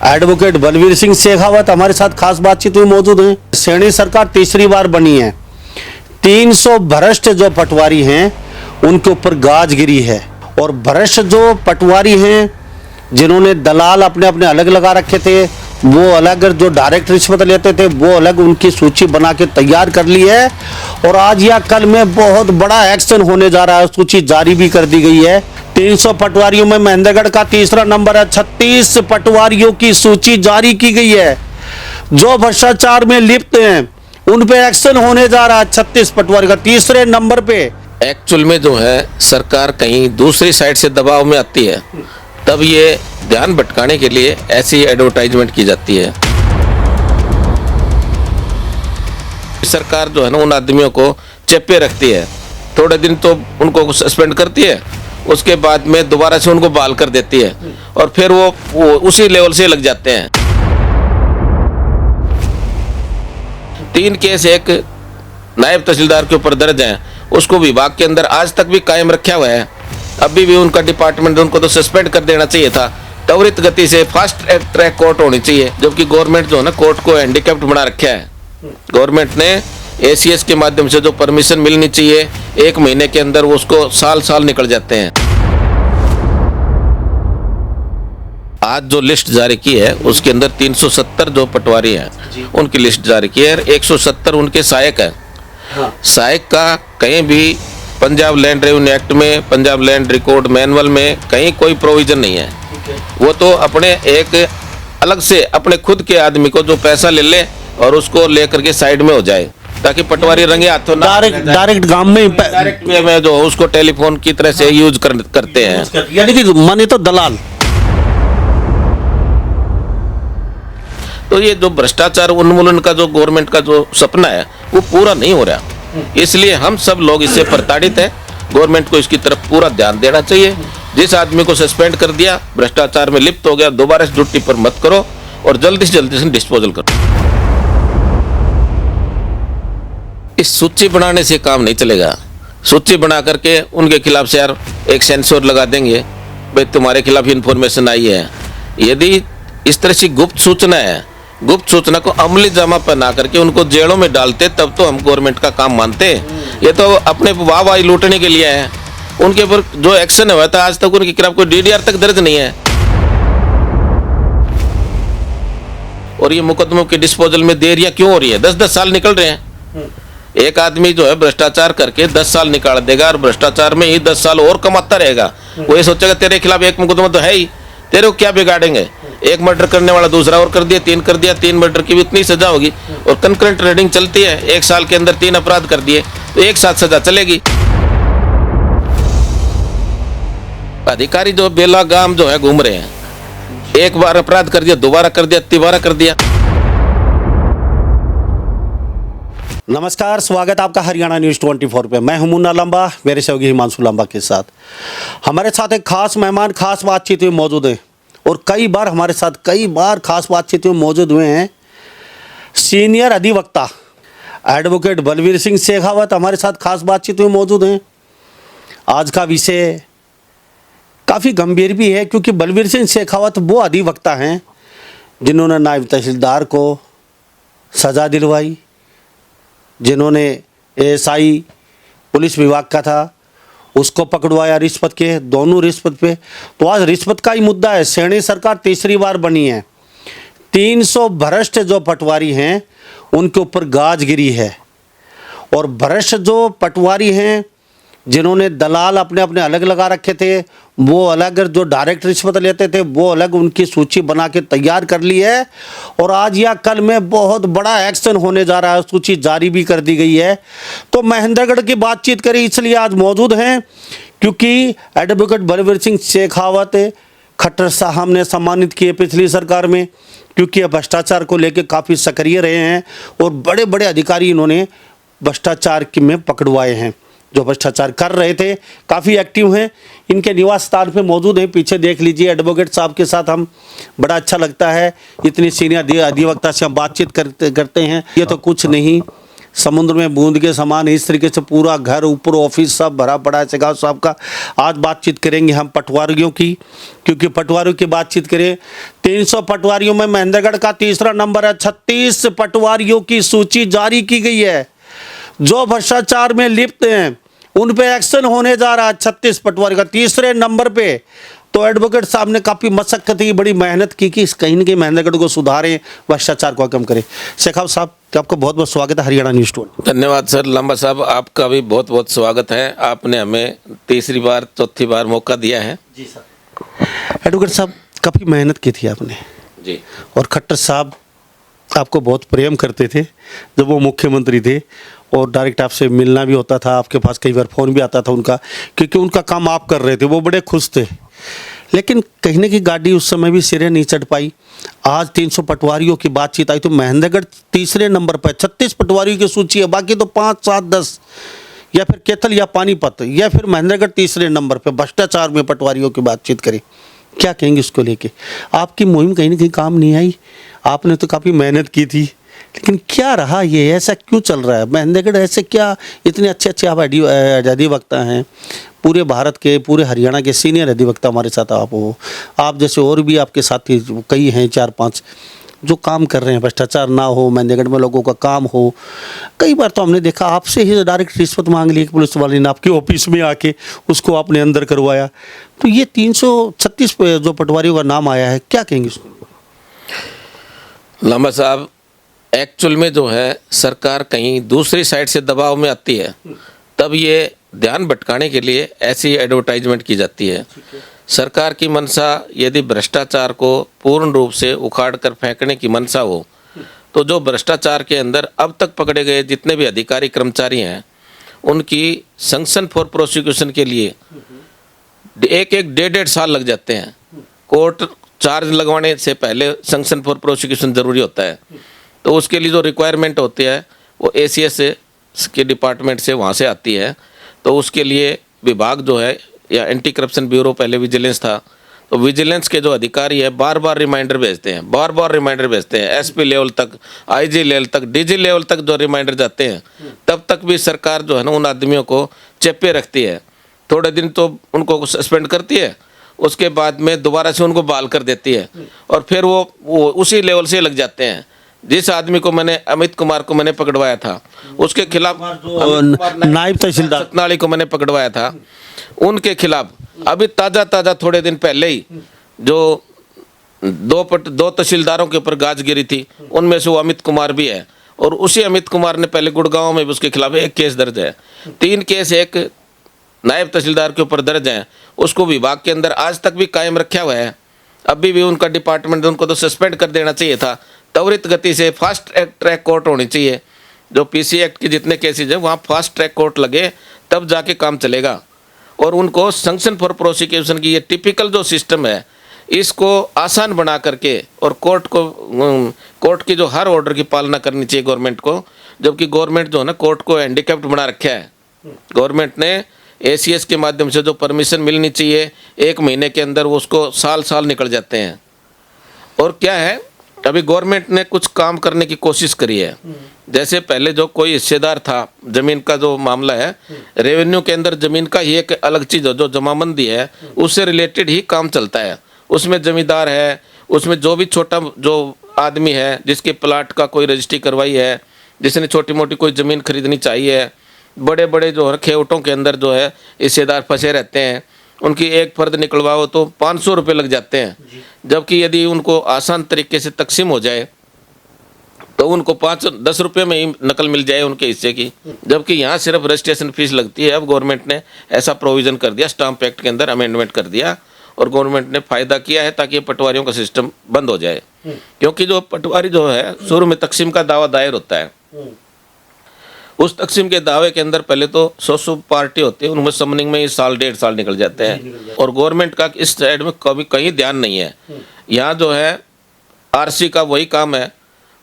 Advocate Balvir Singh Shekhawat हमारे साथ खास बातचीत में मौजूद हैं। सैनी सरकार तीसरी बार बनी है। 300 भ्रष्ट जो पटवारी हैं उनके ऊपर गाज गिरी है और भ्रष्ट जो पटवारी हैं जिन्होंने दलाल अपने अपने अलग लगा रखे थे वो अलग, जो डायरेक्ट रिश्वत लेते थे वो अलग, उनकी सूची बना के तैयार कर ली है और आज या कल में बहुत बड़ा एक्शन होने जा रहा है। सूची जारी भी कर दी गई है। 300 पटवारियों में महेंद्रगढ़ का तीसरा नंबर है। 36 पटवारियों की सूची जारी की गई है जो भ्रष्टाचार में लिप्त हैं, उन पे एक्शन होने जा रहा है। 36 पटवारी का तीसरे नंबर पे। एक्चुअल में जो है सरकार कहीं दूसरी साइड से दबाव में आती है तब ये ध्यान भटकाने के लिए ऐसी एडवर्टाइजमेंट की जाती है। सरकार जो है ना उन आदमियों को चेपे रखती है, थोड़े दिन तो उनको सस्पेंड करती है, उसके बाद में दोबारा से उनको बहाल कर देती है और फिर वो उसी लेवल से लग जाते हैं। 3 केस एक नायब तहसीलदार के ऊपर दर्ज हैं, उसको विभाग के अंदर आज तक भी कायम रखा हुआ है। अभी भी उनका डिपार्टमेंट, उनको तो सस्पेंड कर देना चाहिए था। त्वरित गति से फास्ट ट्रैक कोर्ट होनी चाहिए, जबकि गवर्नमेंट जो है ना कोर्ट को हैंडीकैप्ड बना रखा है। गवर्नमेंट ने एसीएस के माध्यम से जो परमिशन मिलनी चाहिए 1 महीने के अंदर उसको साल निकल जाते हैं। आज जो लिस्ट जारी की है उसके अंदर 370 जो पटवारी हैं उनकी लिस्ट जारी की है। 170 उनके सहायक हैं। सहायक का कहीं भी पंजाब लैंड रेवेन्यू एक्ट में, पंजाब लैंड रिकॉर्ड मैनुअल में कहीं कोई प्रोविजन नहीं है। वो तो अपने एक अलग से अपने खुद के आदमी को जो पैसा ले ले और उसको लेकर के साइड में हो जाए ताकि पटवारी रंगे हाथों डायरेक्ट गांव में डायरेक्ट वे में जो उसको टेलीफोन की तरह से यूज करते हैं, यानी कि माने तो दलाल। तो ये जो भ्रष्टाचार उन्मूलन का जो गवर्नमेंट का जो सपना है वो पूरा नहीं हो रहा। इसलिए हम सब लोग इससे प्रताड़ित हैं। गवर्नमेंट को इसकी तरफ पूरा ध्यान देना चाहिए। जिस आदमी को सस्पेंड कर दिया, भ्रष्टाचार में लिप्त हो गया, दोबारा इस ड्यूटी पर मत करो और जल्दी से डिस्पोजल करो। इस सूची बनाने से काम नहीं चलेगा। सूची बना करके उनके खिलाफ से यार एक सेंसर लगा देंगे, भाई तुम्हारे खिलाफ इंफॉर्मेशन आई है। यदि इस तरह से गुप्त सूचना है, गुप्त सूचना को अमली जामा पहना करके उनको जेलों में डालते तब तो हम गवर्नमेंट का काम मानते। ये तो अपने वाहवाही लूटने के लिए है। उनके ऊपर जो एक्शन हुआ था आज तक उनके खिलाफ कोई डीडीआर तक दर्ज नहीं है और ये मुकदमों के डिस्पोजल में देरियां क्यों हो रही है? 10-10 साल निकल रहे हैं। एक आदमी जो है भ्रष्टाचार करके 10 साल निकाल देगा और भ्रष्टाचार में ही 10 साल और कमाता रहेगा। वो ये सोचेगा तेरे खिलाफ एक मुकदमा तो है ही, तेरे को क्या बिगाड़ेंगे। एक मर्डर करने वाला दूसरा और कर दिया, 3 कर दिया, 3 मर्डर की भी इतनी सजा होगी और कंकरेंट रीडिंग चलती है। 1 साल के अंदर 3 अपराध कर दिए तो एक साथ सजा चलेगी। अधिकारी जो बेलागाम जो है घूम रहे हैं, एक बार अपराध कर दिया, दोबारा कर दिया, तिबारा कर दिया। नमस्कार, स्वागत आपका हरियाणा न्यूज़ 24 पे। मैं हूं मुन्ना लंबा, मेरे सहयोगी हिमांशु लंबा के साथ। हमारे साथ एक खास मेहमान खास बातचीत में मौजूद हैं और कई बार हमारे साथ खास बातचीत में मौजूद हुए हैं। सीनियर अधिवक्ता एडवोकेट बलवीर सिंह शेखावत हमारे साथ खास बातचीत में मौजूद हैं। आज का विषय काफ़ी गंभीर भी है क्योंकि बलवीर सिंह शेखावत वो अधिवक्ता हैं जिन्होंने नायब तहसीलदार को सज़ा दिलवाई, जिन्होंने एएसआई पुलिस विभाग का था उसको पकड़वाया रिश्वत के, दोनों रिश्वत पे। तो आज रिश्वत का ही मुद्दा है। सैनी सरकार तीसरी बार बनी है। 300 भ्रष्ट जो पटवारी हैं उनके ऊपर गाज गिरी है और भ्रष्ट जो पटवारी हैं जिन्होंने दलाल अपने अपने अलग लगा रखे थे वो अलग, जो डायरेक्ट रिश्वत लेते थे वो अलग, उनकी सूची बना के तैयार कर ली है और आज या कल में बहुत बड़ा एक्शन होने जा रहा है। सूची जारी भी कर दी गई है। तो महेंद्रगढ़ की बातचीत करी इसलिए आज मौजूद हैं क्योंकि एडवोकेट बलवीर सिंह शेखावत खट्टर साहब ने सम्मानित किए पिछली सरकार में, क्योंकि भ्रष्टाचार को लेकर काफ़ी सक्रिय रहे हैं और बड़े बड़े अधिकारी इन्होंने भ्रष्टाचार में पकड़वाए हैं। जो भ्रष्टाचार कर रहे थे काफ़ी एक्टिव हैं। इनके निवास स्थान पे मौजूद हैं, पीछे देख लीजिए। एडवोकेट साहब के साथ हम बड़ा अच्छा लगता है, इतनी सीनियर अधिवक्ता से हम बातचीत करते हैं। ये तो कुछ नहीं, समुद्र में बूंद के समान, इस तरीके से पूरा घर ऊपर ऑफिस सब भरा पड़ा है शेखावत साहब का। आज बातचीत करेंगे हम पटवारियों की, क्योंकि पटवारियों की बातचीत करें 300 पटवारियों में महेंद्रगढ़ का तीसरा नंबर है। 36 पटवारियों की सूची जारी की गई है जो भ्रष्टाचार में लिप्त हैं, उन पे एक्शन होने जा रहा है। 36 पटवारी का तीसरे नंबर पे। तो एडवोकेट साहब ने काफ़ी मशक्कत की, बड़ी मेहनत की कि कहीं न कहीं महेंद्रगढ़ को सुधारें, भ्रष्टाचार को कम करें। शेखावत साहब आपका बहुत बहुत स्वागत है हरियाणा न्यूज़ 20। धन्यवाद सर। लांबा साहब, आपका भी बहुत बहुत स्वागत है। आपने हमें तीसरी बार चौथी बार मौका दिया है। जी सर। एडवोकेट साहब काफ़ी मेहनत की थी आपने जी। और खट्टर साहब आपको बहुत प्रेम करते थे जब वो मुख्यमंत्री थे, और डायरेक्ट आपसे मिलना भी होता था, आपके पास कई बार फ़ोन भी आता था उनका, क्योंकि उनका काम आप कर रहे थे, वो बड़े खुश थे। लेकिन कहने की गाड़ी उस समय भी सिरे नहीं चढ़ पाई। आज 300 पटवारियों की बातचीत आई तो महेंद्रगढ़ तीसरे नंबर पर। 36 पटवारियों की सूची है, बाकी तो 5, 7, 10 या फिर कैथल या पानीपत, या फिर महेंद्रगढ़ तीसरे नंबर पर। भ्रष्टाचार में पटवारियों की बातचीत करें, क्या कहेंगे इसको लेके? आपकी मुहिम कहीं ना कहीं काम नहीं आई, आपने तो काफ़ी मेहनत की थी, लेकिन क्या रहा ये, ऐसा क्यों चल रहा है महेंद्रगढ़? ऐसे क्या इतने अच्छे अच्छे आप अधिवक्ता हैं, पूरे भारत के, पूरे हरियाणा के सीनियर अधिवक्ता हमारे साथ आप हो, आप जैसे और भी आपके साथी कई हैं 4-5 जो काम कर रहे हैं, भ्रष्टाचार ना हो, महेंद्रगढ़ में लोगों का काम हो। कई बार तो हमने देखा आपसे ही डायरेक्ट रिश्वत मांग ली पुलिस वाले ने, आपके ऑफिस में आके उसको आपने अंदर करवाया। तो ये 336 जो पटवारियों का नाम आया है, क्या कहेंगे इसको? लांबा साहब, एक्चुअल में जो है सरकार कहीं दूसरी साइड से दबाव में आती है, तब ये ध्यान भटकाने के लिए ऐसी एडवर्टाइजमेंट की जाती है। सरकार की मंशा यदि भ्रष्टाचार को पूर्ण रूप से उखाड़ कर फेंकने की मंशा हो, तो जो भ्रष्टाचार के अंदर अब तक पकड़े गए जितने भी अधिकारी कर्मचारी हैं, उनकी सैंक्शन फॉर प्रोसिक्यूशन के लिए 1-1, 1.5 साल लग जाते हैं। कोर्ट चार्ज लगवाने से पहले सैंक्शन फॉर प्रोसिक्यूशन ज़रूरी होता है, तो उसके लिए जो रिक्वायरमेंट होती है वो ACS के डिपार्टमेंट से वहाँ से आती है। तो उसके लिए विभाग जो है, या एंटी करप्शन ब्यूरो पहले विजिलेंस था, तो विजिलेंस के जो अधिकारी है बार बार रिमाइंडर भेजते हैं, SP लेवल तक, IG लेवल तक, DG लेवल तक जो रिमाइंडर जाते हैं, तब तक भी सरकार जो है ना उन आदमियों को चेपे रखती है। थोड़े दिन तो उनको सस्पेंड करती है, उसके बाद में दोबारा से उनको बहाल कर देती है, और फिर वो उसी लेवल से लग जाते हैं। जिस आदमी को मैंने, अमित कुमार को मैंने पकड़वाया था, उसके खिलाफ नायब तहसीलदार सतनाली को मैंने पकड़वाया था, उनके खिलाफ अभी ताज़ा थोड़े दिन पहले ही जो दो तहसीलदारों के ऊपर गाज गिरी थी, उनमें से वो अमित कुमार भी है। और उसी अमित कुमार ने पहले गुड़गांव में भी उसके खिलाफ 1 केस दर्ज है। 3 केस एक नायब तहसीलदार के ऊपर दर्ज हैं। उसको विभाग के अंदर आज तक भी कायम रखा हुआ है। अभी भी उनका डिपार्टमेंट, उनको तो सस्पेंड कर देना चाहिए था। त्वरित गति से फास्ट ट्रैक कोर्ट होनी चाहिए। जो PC एक्ट के जितने केसेज हैं वहाँ फास्ट ट्रैक कोर्ट लगे, तब जाके काम चलेगा। और उनको सैंक्शन फॉर प्रोसिक्यूशन की ये टिपिकल जो सिस्टम है, इसको आसान बना करके, और कोर्ट की जो हर ऑर्डर की पालना करनी चाहिए गवर्नमेंट को। जबकि गवर्नमेंट जो है ना, कोर्ट को हैंडीकैप्ड बना रखा है। गवर्नमेंट ने ACS के माध्यम से जो परमिशन मिलनी चाहिए 1 महीने के अंदर, वो उसको साल निकल जाते हैं। और क्या है, अभी गवर्नमेंट ने कुछ काम करने की कोशिश करी है। जैसे पहले जो कोई हिस्सेदार था, जमीन का जो मामला है, रेवेन्यू के अंदर जमीन का ही एक अलग चीज़, जो जमाबंदी है, उससे रिलेटेड ही काम चलता है। उसमें जमींदार है, उसमें जो भी छोटा जो आदमी है जिसके प्लाट का कोई रजिस्ट्री करवाई है, जिसने छोटी मोटी कोई ज़मीन खरीदनी चाहिए, बड़े बड़े जो है खेवटों के अंदर जो है हिस्सेदार फंसे रहते हैं, उनकी एक फ़र्द निकलवाओ तो 500 रुपये लग जाते हैं। जबकि यदि उनको आसान तरीके से तकसीम हो जाए तो उनको 5-10 रुपये में ही नकल मिल जाए उनके हिस्से की। जबकि यहाँ सिर्फ रजिस्ट्रेशन फीस लगती है। अब गवर्नमेंट ने ऐसा प्रोविज़न कर दिया, स्टाम्प एक्ट के अंदर अमेंडमेंट कर दिया, और गवर्नमेंट ने फ़ायदा किया है ताकि पटवारियों का सिस्टम बंद हो जाए। क्योंकि जो पटवारी जो है, शुरू में तकसीम का दावा दायर होता है। उस तकसीम के दावे के अंदर पहले तो 100 पार्टी होती है, उनमें समनिंग में ही 1.5 साल निकल जाते हैं। और गवर्नमेंट का इस साइड में कभी कहीं ध्यान नहीं है। यहाँ जो है RC का वही काम है,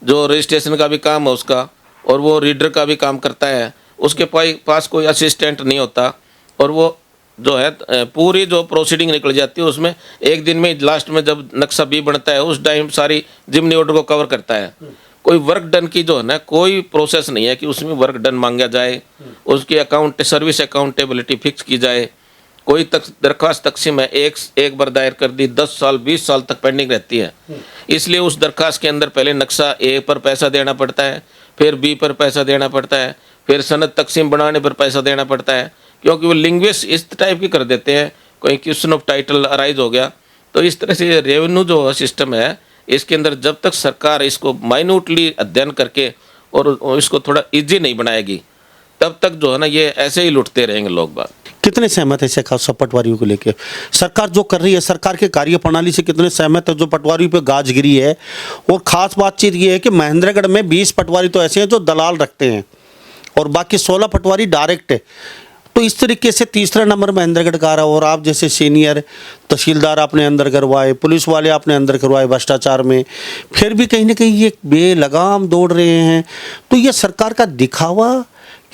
जो रजिस्ट्रेशन का भी काम है उसका, और वो रीडर का भी काम करता है। उसके पास कोई असिस्टेंट नहीं होता, और वो जो है पूरी जो प्रोसीडिंग निकल जाती है उसमें 1 दिन में, लास्ट में जब नक्शा B बनता है उस टाइम सारी जिमनी ऑर्डर को कवर करता है। कोई वर्क डन की जो है ना कोई प्रोसेस नहीं है कि उसमें वर्क डन मांगा जाए, उसकी सर्विस अकाउंटेबिलिटी फिक्स की जाए। कोई दरख्वास्त तकसीम है एक बार दायर कर दी 10 साल 20 साल तक पेंडिंग रहती है। इसलिए उस दरख्वास्त के अंदर पहले नक्शा ए पर पैसा देना पड़ता है, फिर बी पर पैसा देना पड़ता है, फिर सनद तकसीम बनाने पर पैसा देना पड़ता है, क्योंकि वो लिंग्विस्ट इस टाइप की कर देते हैं। कोई क्वेश्चन ऑफ टाइटल अराइज हो गया तो इस तरह से रेवेन्यू जो सिस्टम है इसके अंदर जब तक सरकार इसको माइन्यूटली अध्ययन करके और इसको थोड़ा इजी नहीं बनाएगी तब तक जो है ना ये ऐसे ही लुटते रहेंगे लोग बाग। कितने सहमत है शेख साहब पटवारियों को लेके? सरकार जो कर रही है, सरकार के कार्य प्रणाली से कितने सहमत है जो पटवारियों पे गाज गिरी है? और खास बातचीत ये है कि महेंद्रगढ़ में 20 पटवारी तो ऐसे हैं जो दलाल रखते हैं और बाकी 16 पटवारी डायरेक्ट है। तो इस तरीके से तीसरा नंबर महेंद्रगढ़ का आ रहा है। और आप जैसे सीनियर तहसीलदार आपने अंदर करवाए, पुलिस वाले आपने अंदर करवाए भ्रष्टाचार में, फिर भी कहीं ना कहीं ये बेलगाम दौड़ रहे हैं। तो ये सरकार का दिखावा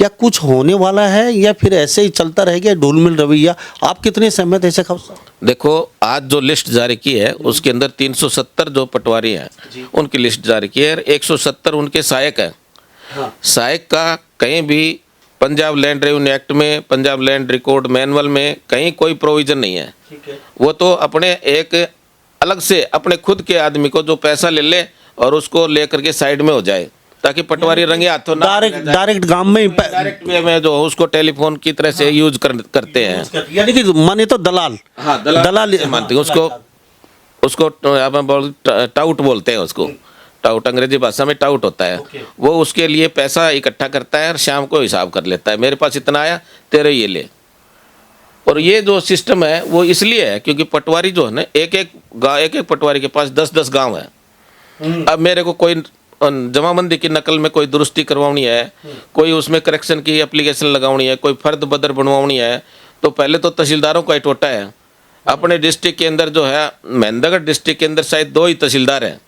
या कुछ होने वाला है या फिर ऐसे ही चलता रहेगा ढोलमिल रवैया? आप कितने सहमत है शेख साहब? देखो, आज जो लिस्ट जारी की है उसके अंदर 370 जो पटवारी हैं उनकी लिस्ट जारी की है। 170 उनके सहायक हैं। हाँ। सहायक का कहीं भी पंजाब लैंड रेवेन्यू एक्ट में, पंजाब लैंड रिकॉर्ड मैनुअल में कहीं कोई प्रोविजन नहीं है। वो तो अपने एक अलग से अपने खुद के आदमी को जो पैसा ले ले और उसको लेकर के साइड में हो जाए ताकि पटवारी रंगे हाथों डायरेक्ट गांव में डायरेक्ट वे में जो उसको टेलीफोन की तरह से यूज करते हैं। यानी कि माने तो दलाल। हाँ, दलाल मानते हैं उसको टाउट बोलते हैं उसको। टाउट अंग्रेजी भाषा में टाउट होता है। वो उसके लिए पैसा इकट्ठा करता है और शाम को हिसाब कर लेता है, मेरे पास इतना आया तेरे ये ले। और ये जो सिस्टम है वो इसलिए है क्योंकि पटवारी जो है ना एक एक पटवारी के पास 10-10 गांव है। अब मेरे को कोई जमाबंदी की नकल में कोई दुरुस्ती करवानी है, कोई उसमें करेक्शन की एप्लीकेशन लगानी है, कोई फर्द बदर बनवानी है, तो पहले तो तहसीलदारों का ही टोटा है। अपने डिस्ट्रिक्ट के अंदर जो है महेंद्रगढ़ डिस्ट्रिक्ट के अंदर शायद 2 ही तहसीलदार हैं।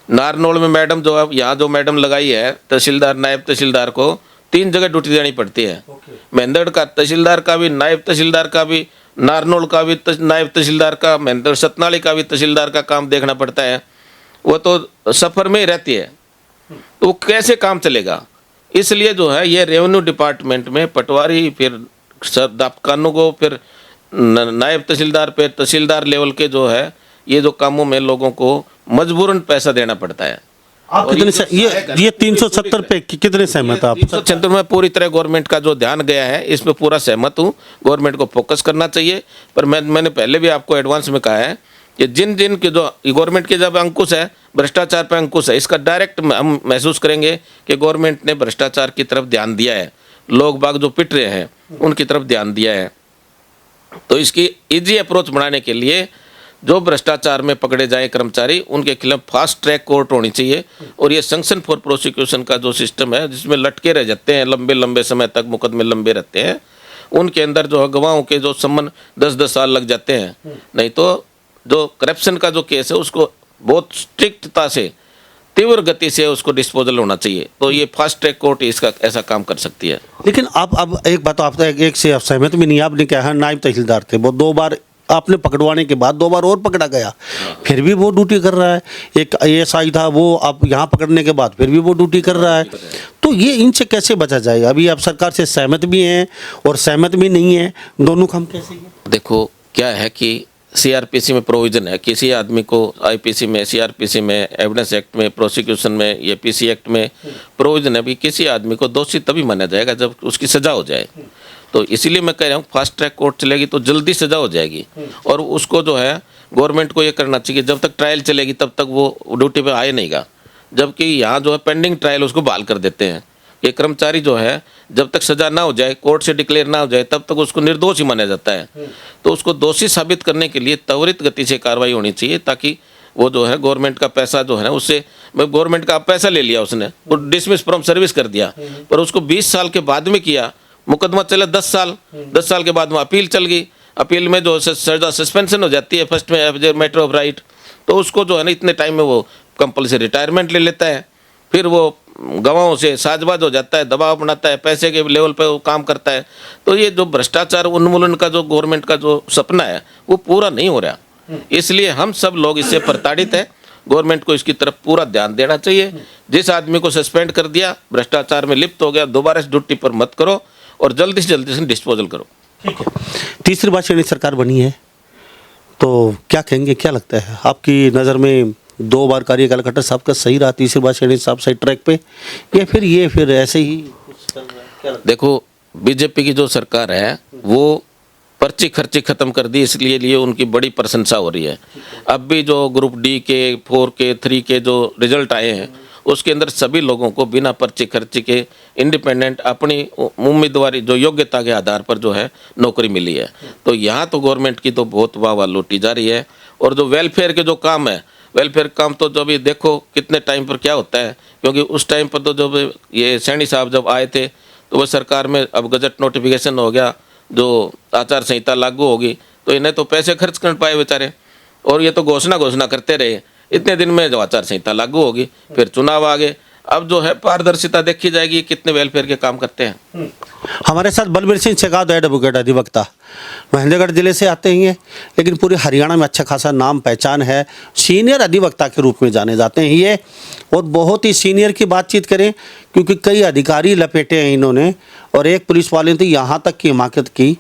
नारनौल में मैडम जो है यहाँ जो मैडम लगाई है तहसीलदार नायब तहसीलदार को 3 जगह ड्यूटी देनी पड़ती है। महेंद्रगढ़ का तहसीलदार का भी, नायब तहसीलदार का भी, नारनौल का भी नायब तहसीलदार का, महेंद्रगढ़ सतनाली का भी तहसीलदार का काम देखना पड़ता है। वो तो सफ़र में ही रहती है, तो वो कैसे काम चलेगा? इसलिए जो है ये रेवेन्यू डिपार्टमेंट में पटवारी, फिर कानून को, फिर नायब तहसीलदार पे तहसीलदार लेवल के जो है ये जो कामों में लोगों को मजबूरन पैसा देना पड़ता है। आप कितने ये 370 पे कितने सहमत आप? क्षेत्र में पूरी तरह गवर्नमेंट का जो ध्यान गया है इस पे पूरा सहमत हूँ। गवर्नमेंट को फोकस करना चाहिए। पर मैंने पहले भी आपको एडवांस में कहा है कि जिन के जो गवर्नमेंट के जब अंकुश है, भ्रष्टाचार पर अंकुश है, इसका डायरेक्ट हम महसूस करेंगे कि गवर्नमेंट ने भ्रष्टाचार की तरफ ध्यान दिया है, लोग बाग जो पिट रहे हैं उनकी तरफ ध्यान दिया है। तो इसकी इजी अप्रोच बनाने के लिए जो भ्रष्टाचार में पकड़े जाए कर्मचारी उनके खिलाफ फास्ट ट्रैक कोर्ट होनी चाहिए। और ये सैंक्शन फॉर प्रोसिक्यूशन का जो सिस्टम है जिसमें लटके रह जाते हैं, लंबे लंबे समय तक मुकदमे लंबे रहते हैं, उनके अंदर जो है गवाहों के जो सम्मन 10-10 साल लग जाते हैं। नहीं तो जो करप्शन का जो केस है उसको बहुत स्ट्रिक्टता से, तीव्र गति से उसको डिस्पोजल होना चाहिए। तो ये फास्ट ट्रैक कोर्ट इसका ऐसा काम कर सकती है। लेकिन अब एक बात आप एक से आप सहमत भी नहीं, आपने कहा नायब तहसीलदार थे, वो 2 बार आपने पकड़वाने के बाद 2 बार और पकड़ा गया, फिर भी वो ड्यूटी कर रहा है। एक ASI था, वो आप यहाँ पकड़ने के बाद फिर भी वो ड्यूटी कर रहा है। तो ये इनसे कैसे बचा जाएगा? अभी आप सरकार से सहमत भी हैं और सहमत भी नहीं है, दोनों काम कैसे? देखो क्या है कि CRPC में प्रोविजन है, किसी आदमी को IPC में, CRPC में, एविडेंस एक्ट में, प्रोसिक्यूशन में, ये PC एक्ट में प्रोविजन है भी किसी आदमी को दोषी तभी माना जाएगा जब उसकी सजा हो जाए। तो इसीलिए मैं कह रहा हूँ फास्ट ट्रैक कोर्ट चलेगी तो जल्दी सजा हो जाएगी। और उसको जो है गवर्नमेंट को ये करना चाहिए जब तक ट्रायल चलेगी तब तक वो ड्यूटी पे आए नहींगा, जबकि यहाँ जो है पेंडिंग ट्रायल उसको बहाल कर देते हैं। ये कर्मचारी जो है जब तक सजा ना हो जाए, कोर्ट से डिक्लेयर ना हो जाए, तब तक उसको निर्दोष ही माना जाता है। तो उसको दोषी साबित करने के लिए त्वरित गति से कार्रवाई होनी चाहिए ताकि वो जो है गवर्नमेंट का पैसा जो है ना उससे, गवर्नमेंट का पैसा ले लिया उसने, वो डिसमिस फ्रॉम सर्विस कर दिया, पर उसको 20 साल के बाद में किया, मुकदमा चला 10 साल, 10 साल के बाद में अपील चल गई, अपील में जो सजा सस्पेंशन हो जाती है फर्स्ट में मैटर ऑफ राइट, तो उसको जो है ना इतने टाइम में वो कंपल्सरी रिटायरमेंट ले लेता है। फिर वो गवाहों से साजबाज हो जाता है, दबाव बनाता है, पैसे के लेवल पे वो काम करता है। तो ये जो भ्रष्टाचार उन्मूलन का जो गवर्नमेंट का जो सपना है वो पूरा नहीं हो रहा। इसलिए हम सब लोग इससे प्रताड़ित हैं। गवर्नमेंट को इसकी तरफ पूरा ध्यान देना चाहिए। जिस आदमी को सस्पेंड कर दिया, भ्रष्टाचार में लिप्त हो गया, दोबारा इस ड्यूटी पर मत करो और जल्दी से डिस्पोजल करो। तीसरी बार श्रेणी सरकार बनी है तो क्या कहेंगे, क्या लगता है आपकी नज़र में? 2 बार कार्यकाल खट्टर साहब का सही रहा, तीसरी बार श्रेणी साहब सही ट्रैक पे, या फिर ऐसे ही कुछ चल रहा है? क्या लगता देखो, बीजेपी की जो सरकार है वो पर्ची खर्ची खत्म कर दी, इसलिए लिए उनकी बड़ी प्रशंसा हो रही है। अब भी जो ग्रुप डी के, 4 के, 3 के जो रिजल्ट आए हैं उसके अंदर सभी लोगों को बिना पर्ची खर्ची के इंडिपेंडेंट अपनी उम्मीदवारी जो योग्यता के आधार पर जो है नौकरी मिली है। तो यहाँ तो गवर्नमेंट की तो बहुत वाह लूटी जा रही है। और जो वेलफेयर के जो काम है, वेलफेयर काम तो जब ये देखो कितने टाइम पर क्या होता है, क्योंकि उस टाइम पर तो जब ये सैनी साहब जब आए थे तो वो सरकार में अब गजट नोटिफिकेशन हो गया, जो आचार संहिता लागू होगी, तो इन्हें तो पैसे खर्च कर पाए बेचारे, और ये तो घोषणा करते रहे। इतने दिन में जो आचार संहिता लागू होगी, फिर चुनाव आ गए। अब जो है पारदर्शिता देखी जाएगी कितने वेलफेयर के काम करते हैं। हमारे साथ बलबीर सिंह शेखावत एडवोकेट अधिवक्ता महेंद्रगढ़ जिले से आते हैं, लेकिन पूरे हरियाणा में अच्छा खासा नाम पहचान है, सीनियर अधिवक्ता के रूप में जाने जाते हैं ये। और बहुत ही सीनियर की बातचीत करें क्योंकि कई अधिकारी लपेटे हैं इन्होंने, और एक पुलिस वाले ने तो यहाँ तक की हिमाकत की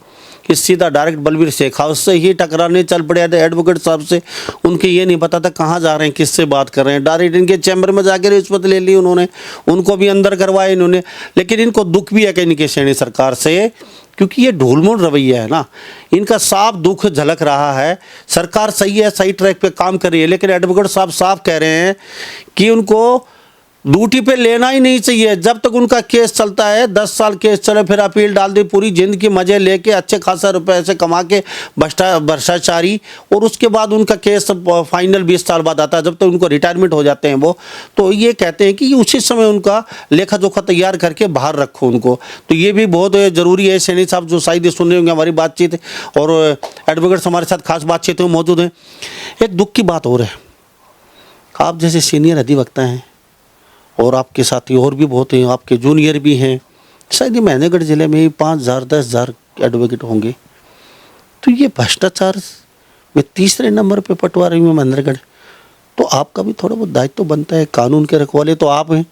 कि सीधा डायरेक्ट बलबीर शेखावत से ही टकराने चल पड़े थे एडवोकेट साहब से। उनके ये नहीं पता था कहाँ जा रहे हैं, किससे बात कर रहे हैं, डायरेक्ट इनके चैम्बर में जाकर रिश्वत ले ली उन्होंने, उनको भी अंदर करवाए इन्होंने। लेकिन इनको दुख भी है कहीं इनके सैनी सरकार से, क्योंकि ये ढोलमोल रवैया है ना, इनका साफ दुख झलक रहा है। सरकार सही है, सही ट्रैक पे काम कर रही है, लेकिन एडवोकेट साहब साफ कह रहे हैं कि उनको ड्यूटी पे लेना ही नहीं चाहिए। जब तक उनका केस चलता है, 10 साल केस चले, फिर अपील डाल दी, पूरी जिंदगी मजे लेके अच्छे खासा रुपए से कमा के भ्रष्टाचारी, और उसके बाद उनका केस फाइनल 20 साल बाद आता है, जब तक उनको रिटायरमेंट हो जाते हैं वो। तो ये कहते हैं कि उसी समय उनका लेखा जोखा तैयार करके बाहर रखो उनको। तो ये भी बहुत ज़रूरी है। सैनी साहब जो शायद सुन रहे होंगे हमारी बातचीत, और एडवोकेट्स हमारे साथ खास बातचीत में मौजूद हैं। एक दुख की बात और है, आप जैसे सीनियर अधिवक्ता हैं और आपके साथी और भी बहुत हैं, आपके जूनियर भी हैं, शायद ये महेंद्रगढ़ जिले में ही 5,000 10,000 एडवोकेट होंगे। तो ये भ्रष्टाचार में तीसरे नंबर पे पटवारी में महेंद्रगढ़, तो आपका भी थोड़ा बहुत दायित्व तो बनता है। कानून के रखवाले तो आप हैं,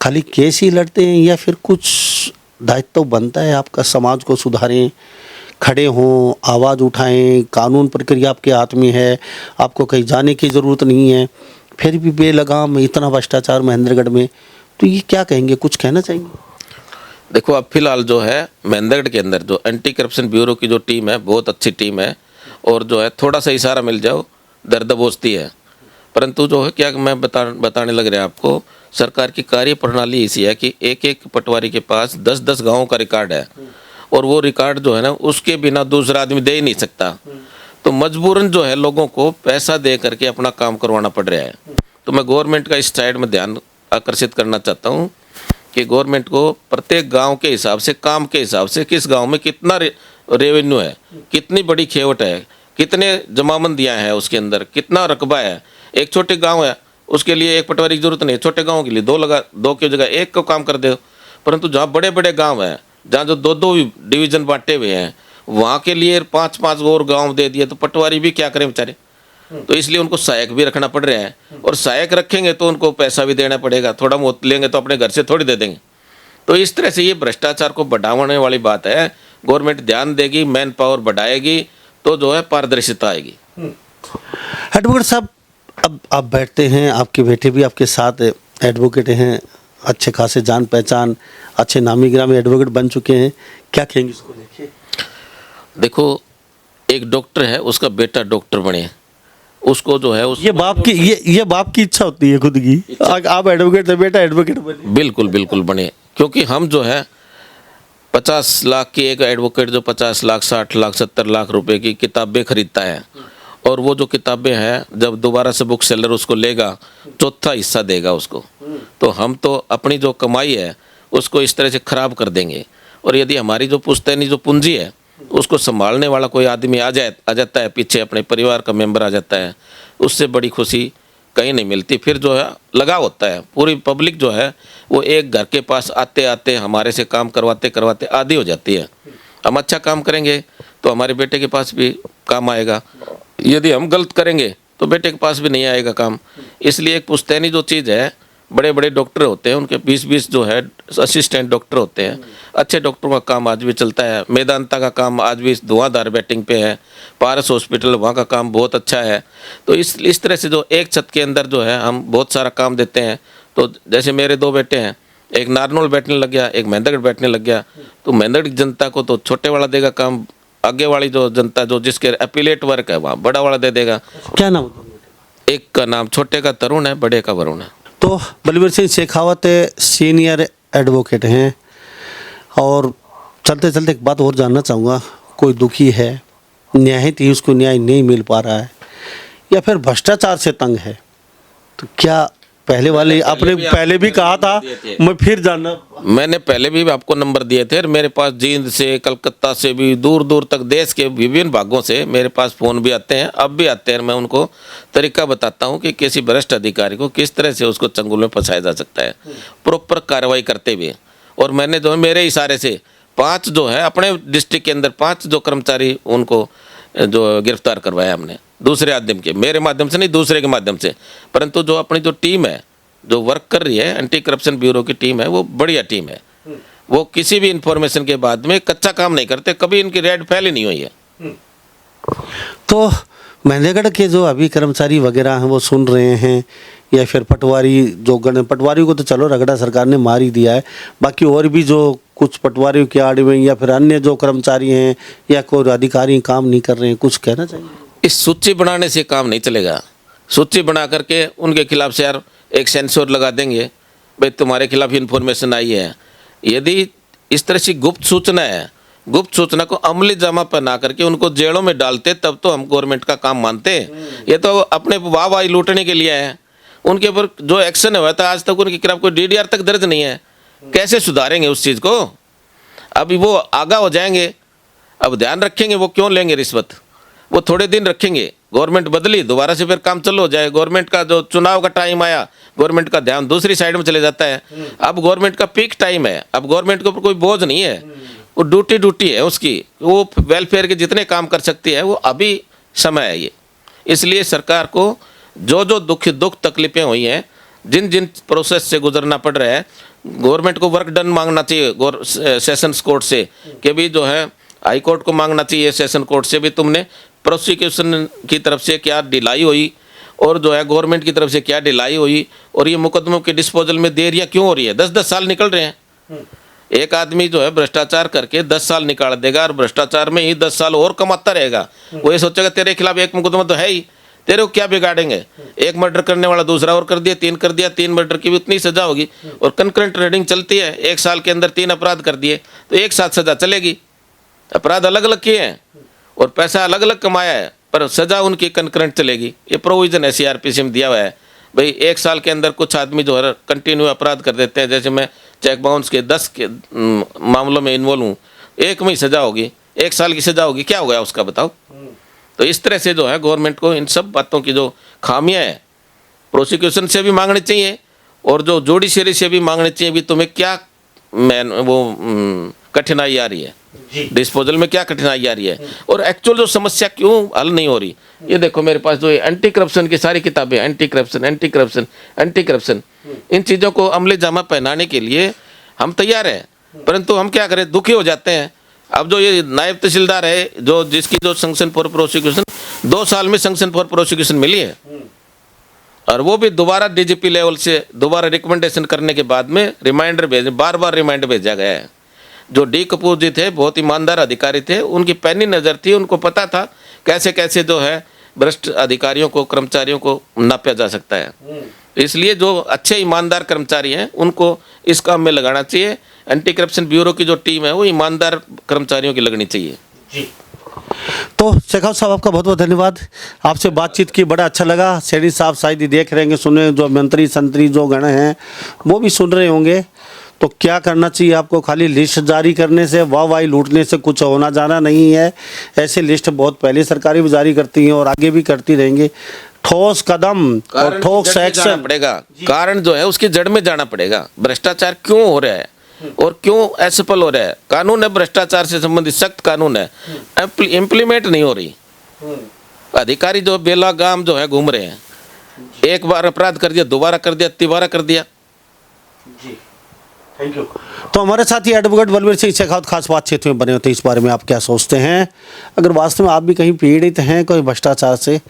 खाली केस ही लड़ते हैं या फिर कुछ दायित्व तो बनता है आपका, समाज को सुधारें, खड़े हों, आवाज़ उठाएं, कानून प्रक्रिया आपके हाथ में है, आपको कहीं जाने की ज़रूरत नहीं है, फिर भी बेलगाम इतना भ्रष्टाचार महेंद्रगढ़ में। तो ये क्या कहेंगे, कुछ कहना चाहेंगे? देखो, अब फिलहाल जो है महेंद्रगढ़ के अंदर जो एंटी करप्शन ब्यूरो की जो टीम है बहुत अच्छी टीम है, और जो है थोड़ा सा इशारा मिल जाओ दर्द बोझती है। परंतु जो है क्या मैं बताने लग रहा है आपको, सरकार की कार्य प्रणाली ऐसी है कि एक एक पटवारी के पास 10-10 गाँव का रिकॉर्ड है, और वो रिकॉर्ड जो है ना उसके बिना दूसरा आदमी दे ही नहीं सकता। तो मजबूरन जो है लोगों को पैसा दे करके अपना काम करवाना पड़ रहा है। तो मैं गवर्नमेंट का इस साइड में ध्यान आकर्षित करना चाहता हूँ कि गवर्नमेंट को प्रत्येक गांव के हिसाब से, काम के हिसाब से, किस गांव में कितना रेवेन्यू है, कितनी बड़ी खेवट है, कितने जमाबंदियाँ हैं उसके अंदर, कितना रकबा है। एक छोटे गाँव है उसके लिए एक पटवारी की जरूरत नहीं है, छोटे गाँव के लिए 2 की जगह 1 को काम कर दो। परंतु जहाँ बड़े बड़े गाँव हैं, जहाँ जो 2-2 डिवीज़न बांटे हुए हैं, वहाँ के लिए 5-5 और गांव दे दिए, तो पटवारी भी क्या करें बेचारे। तो इसलिए उनको सहायक भी रखना पड़ रहा है, और सहायक रखेंगे तो उनको पैसा भी देना पड़ेगा, थोड़ा बहुत लेंगे तो अपने घर से थोड़ी दे देंगे। तो इस तरह से ये भ्रष्टाचार को बढ़ाने वाली बात है। गवर्नमेंट ध्यान देगी, मैन पावर बढ़ाएगी, तो जो है पारदर्शिता आएगी। एडवोकेट साहब, अब आप बैठते हैं, आपके बेटे भी आपके साथ एडवोकेट हैं, अच्छे खासे जान पहचान, अच्छे नामी गिरामी एडवोकेट बन चुके हैं, क्या कहेंगे इसको देखिए? देखो, एक डॉक्टर है, उसका बेटा डॉक्टर बने, उसको जो है ये बाप की इच्छा होती है खुद की, आप एडवोकेट थे, बेटा एडवोकेट बने। बिल्कुल बने, क्योंकि हम जो है 50 लाख की एक एडवोकेट जो 50 लाख 60 लाख 70 लाख रुपए की किताबें खरीदता है, और वो जो किताबें हैं जब दोबारा से बुक सेलर उसको लेगा, चौथा हिस्सा देगा उसको। तो हम तो अपनी जो कमाई है उसको इस तरह से खराब कर देंगे। और यदि हमारी जो पुश्तैनी जो पूंजी है उसको संभालने वाला कोई आदमी आ जाता है, पीछे अपने परिवार का मेंबर आ जाता है, उससे बड़ी खुशी कहीं नहीं मिलती। फिर जो है लगाव होता है, पूरी पब्लिक जो है वो एक घर के पास आते आते हमारे से काम करवाते करवाते आदी हो जाती है। हम अच्छा काम करेंगे तो हमारे बेटे के पास भी काम आएगा, यदि हम गलत करेंगे तो बेटे के पास भी नहीं आएगा काम। इसलिए एक पुश्तैनी जो चीज़ है, बड़े बड़े डॉक्टर होते हैं उनके 20-20 जो है असिस्टेंट डॉक्टर होते हैं, अच्छे डॉक्टरों का काम आज भी चलता है। मेदांता का काम आज भी धुआंधार बैटिंग पे है। पारस हॉस्पिटल वहाँ का काम बहुत अच्छा है। तो इस तरह से जो एक छत के अंदर जो है हम बहुत सारा काम देते हैं। तो जैसे मेरे 2 बेटे हैं, एक नारनौल बैठने लग गया, एक मेहंदगढ़ बैठने लग गया, तो मेहंदगढ़ की जनता को तो छोटे वाला देगा काम, आगे वाली जो जनता जो जिसके एपिलेट वर्क है वहाँ बड़ा वाला दे देगा। क्या नाम होता है? एक का नाम छोटे का तरुण है, बड़े का वरुण है। तो बलवीर सिंह शेखावत सीनियर एडवोकेट हैं, और चलते चलते एक बात और जानना चाहूँगा, कोई दुखी है, न्याय ही उसको न्याय नहीं मिल पा रहा है, या फिर भ्रष्टाचार से तंग है, तो क्या पहले वाले आपने पहले भी कहा था, मैं फिर जानना। मैंने पहले भी आपको नंबर दिए थे और मेरे पास जींद से, कलकत्ता से भी, दूर दूर तक देश के विभिन्न भागों से मेरे पास फ़ोन भी आते हैं, अब भी आते हैं। मैं उनको तरीका बताता हूं कि किसी भ्रष्ट अधिकारी को किस तरह से उसको चंगुल में फंसाया जा सकता है, प्रॉपर कार्रवाई करते हुए। और मैंने जो है मेरे इशारे से 5 जो है अपने डिस्ट्रिक्ट के अंदर 5 जो कर्मचारी उनको जो गिरफ्तार करवाया हमने, दूसरे माध्यम के, मेरे माध्यम से नहीं, दूसरे के माध्यम से। परंतु जो अपनी जो टीम है जो वर्क कर रही है, एंटी करप्शन ब्यूरो की टीम है, वो बढ़िया टीम है। वो किसी भी इंफॉर्मेशन के बाद में कच्चा काम नहीं करते, कभी इनकी रेड फैल ही नहीं हुई है। तो मेहंदगढ़ के जो अभी कर्मचारी वगैरह हैं वो सुन रहे हैं, या फिर पटवारी जो पटवारी को तो चलो रगड़ा सरकार ने मार ही दिया है, बाकी और भी जो कुछ पटवारियों के आड़ में या फिर अन्य जो कर्मचारी हैं या कोई अधिकारी काम नहीं कर रहे हैं, कुछ कहना चाहिए? इस सूची बनाने से काम नहीं चलेगा। सूची बना करके उनके खिलाफ से यार एक सेंसर लगा देंगे, भाई तुम्हारे खिलाफ इन्फॉर्मेशन आई है। यदि इस तरह से गुप्त सूचना है, गुप्त सूचना को अमली जामा पहना करके उनको जेलों में डालते, तब तो हम गवर्नमेंट का काम मानते हैं। ये तो अपने वाहवाही लूटने के लिए है। उनके ऊपर जो एक्शन हुआ था आज तक उनके खिलाफ कोई DDR तक दर्ज नहीं है। कैसे सुधारेंगे उस चीज़ को? अभी वो आगा हो जाएंगे, अब ध्यान रखेंगे वो क्यों लेंगे रिश्वत। वो थोड़े दिन रखेंगे, गवर्नमेंट बदली, दोबारा से फिर काम चालू हो जाए। गवर्नमेंट का जो चुनाव का टाइम आया, गवर्नमेंट का ध्यान दूसरी साइड में चले जाता है। अब गवर्नमेंट का पीक टाइम है, अब गवर्नमेंट के ऊपर कोई बोझ नहीं है, वो ड्यूटी है उसकी, वो वेलफेयर के जितने काम कर सकती है वो अभी समय है ये। इसलिए सरकार को जो जो दुख तकलीफें हुई हैं, जिन जिन प्रोसेस से गुजरना पड़ रहा है, गवर्नमेंट को वर्क डन मांगना चाहिए सेशंस कोर्ट से, कि भी जो है हाई कोर्ट को मांगना चाहिए सेशन कोर्ट से भी तुमने प्रोसिक्यूशन की तरफ से क्या ढिलाई हुई और जो है गवर्नमेंट की तरफ से क्या ढिलाई हुई, और ये मुकदमों के डिस्पोजल में देरियां क्यों हो रही है। 10-10 साल निकल रहे हैं। एक आदमी जो है भ्रष्टाचार करके 10 साल निकाल देगा और भ्रष्टाचार में ही 10 साल और कमाता रहेगा। वो ये सोचेगा तेरे खिलाफ एक मुकदमा तो है ही, तेरे को क्या बिगाड़ेंगे। एक मर्डर करने वाला दूसरा और कर दिया, 3 कर दिया, 3 मर्डर की भी उतनी सजा होगी। और कंकरेंट रीडिंग चलती है, 1 साल के अंदर 3 अपराध कर दिए तो एक साथ सजा चलेगी। अपराध अलग अलग किए हैं और पैसा अलग अलग कमाया है, पर सजा उनकी कंकरेंट चलेगी। ये प्रोविजन है CRPC में दिया हुआ है। भाई 1 साल के अंदर कुछ आदमी जो है कंटिन्यू अपराध कर देते हैं, जैसे मैं चेक बाउंस के 10 के मामलों में इन्वॉल्व हूँ, 1 में ही सजा होगी, 1 साल की सजा होगी, क्या हो गया उसका बताओ। तो इस तरह से जो है गवर्नमेंट को इन सब बातों की जो खामियां हैं प्रोसिक्यूशन से भी मांगनी चाहिए और जो जुडिशरी से भी मांगनी चाहिए। भी तुम्हें क्या कठिनाई आ रही है, डिस्पोजल में क्या कठिनाई आ रही है, और एक्चुअल जो समस्या क्यों हल नहीं हो रही। ये देखो मेरे पास जो एंटी करप्शन की सारी किताबें, anti corruption anti corruption anti corruption, इन चीज़ों को अमली जामा पहनाने के लिए हम तैयार हैं, परंतु हम क्या करें, दुखी हो जाते हैं। अब जो ये नायब तहसीलदार है जो जिसकी जो सैंक्शन फॉर प्रोसिक्यूशन 2 साल में सैंक्शन फॉर प्रोसिक्यूशन मिली है, और वो भी दोबारा DGP लेवल से दोबारा रिकमेंडेशन करने के बाद में रिमाइंडर बार रिमाइंडर भेजा गया है। जो D कपूर जी थे बहुत ईमानदार अधिकारी थे, उनकी पैनी नज़र थी, उनको पता था कैसे कैसे जो है भ्रष्ट अधिकारियों को कर्मचारियों को नापा जा सकता है। इसलिए जो अच्छे ईमानदार कर्मचारी हैं उनको इस काम में लगाना चाहिए। एंटी करप्शन ब्यूरो की जो टीम है वो ईमानदार कर्मचारियों की लगनी चाहिए। जी। तो शेखावत साहब आपका बहुत बहुत धन्यवाद, आपसे बातचीत की बड़ा अच्छा लगा। सैनी साहब शायद ही देख रहे होंगे, सुने, जो मंत्री संतरी जो गण हैं वो भी सुन रहे होंगे। तो क्या करना चाहिए आपको, खाली लिस्ट जारी करने से, वाहवाही लूटने से कुछ होना जाना नहीं है। ऐसे लिस्ट बहुत पहले सरकारें भी जारी करती हैं और आगे भी करती रहेंगी। ठोस कदम और ठोस एक्शन पड़ेगा, कारण जो है उसकी जड़ में जाना पड़ेगा। भ्रष्टाचार क्यों हो रहा है और क्यों असफल हो रहा है। कानून है, भ्रष्टाचार से संबंधित सख्त कानून है, इम्प्लीमेंट नहीं हो रही। अधिकारी जो बेला गांव जो है घूम रहे हैं, एक बार अपराध कर दिया, दोबारा कर दिया, तिबारा कर दिया। जी, थैंक यू। तो हमारे साथ ही एडवोकेट बलबीर सिंह शेखावत खास बातचीत में बने होते हैं। इस बारे में आप क्या सोचते हैं? अगर वास्तव में आप भी कहीं पीड़ित हैं कोई भ्रष्टाचार से,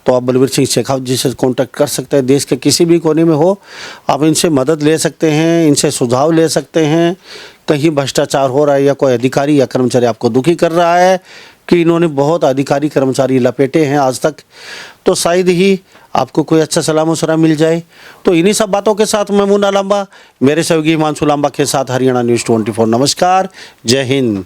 तो आप बलबीर सिंह शेखावत जी से कॉन्टैक्ट कर सकते हैं। देश के किसी भी कोने में हो, आप इनसे मदद ले सकते हैं, इनसे सुझाव ले सकते हैं। कहीं भ्रष्टाचार हो रहा है या कोई अधिकारी या कर्मचारी आपको दुखी कर रहा है कि इन्होंने बहुत अधिकारी कर्मचारी लपेटे हैं आज तक, तो शायद ही आपको कोई अच्छा सलाह मशवरा मिल जाए। तो इन्हीं सब बातों के साथ मैं मुन्ना लांबा, मेरे सहयोगी हिमांशु लांबा के साथ हरियाणा न्यूज़ 24। नमस्कार, जय हिंद।